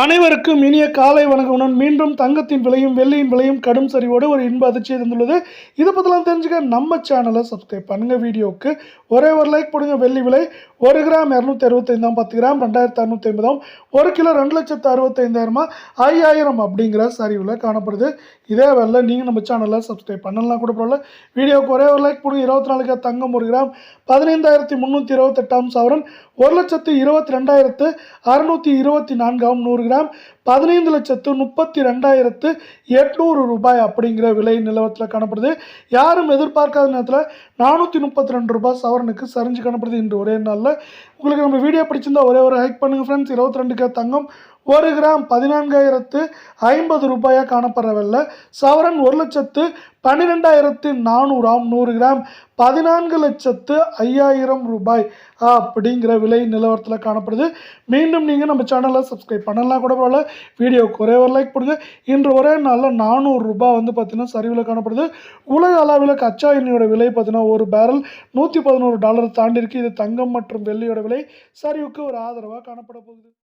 அனைவருக்கும் இனிய காலை வணக்கமுடன். மீண்டும் தங்கத்தின் விலையும் வெள்ளியின் விலையும் கடும் சரிவோடு ஒரு இன்ப அதிர்ச்சி இருந்துள்ளது. இதை பற்றிலாம் தெரிஞ்சுக்க நம்ம சேனலை சப்ஸ்கிரைப் பண்ணுங்கள். வீடியோவுக்கு ஒரே ஒரு லைக் போடுங்க. வெள்ளி விலை 1 கிராம் 265, 10 கிராம் 2650, 1 கிலோ 2,65,000, 5000 அப்படிங்கிற சரிவில் காணப்படுது. இதே வேலை நீங்கள் நம்ம சேனலில் சப்ஸ்கிரைப் பண்ணலாம் கூட போகல. வீடியோவுக்கு ஒரே ஒரு லைக் போடுங்க. 24 கிராம் தங்கம் 1 கிராம் 15,328 சவரன் 1,22,624 100 கிராம் 15,32,800 ரூபாய் அப்படிங்கிற விலை நிலவரத்தில் காணப்படுது. யாரும் எதிர்பார்க்காத நேரத்தில் 432 ரூபாய் சவரனுக்கு சரிஞ்சு காணப்படுது இன்று ஒரே நாளில். உங்களுக்கு நம்ம வீடியோ பிடிச்சிருந்தா ஒரே ஒரு ஹைக் பண்ணுங்கள் ஃப்ரெண்ட்ஸ். 22 தங்கம் 1 கிராம் 14,050 ரூபாயாக காணப்படுறவில்லை. சவரன் 1,12,400 100 கிராம் 14,05,000 ரூபாய் அப்படிங்கிற விலை நிலவரத்தில் காணப்படுது. மீண்டும் நீங்கள் நம்ம சேனலை சப்ஸ்கிரைப் பண்ணலாம் கூட பரவாயில்ல. வீடியோவுக்கு ஒரே ஒரு லைக் போடுங்க. இன்று ஒரே நாளில் 400 ரூபாய் பார்த்தீங்கன்னா சரிவில் காணப்படுது. உலக அளவில் கச்சா எண்ணெயோட விலை பார்த்தீங்கன்னா ஒரு பேரல் $111 தாண்டி இருக்கு. இது தங்கம் மற்றும் வெள்ளியோட விலை சரிவுக்கு ஒரு ஆதரவாக காணப்பட போகுது.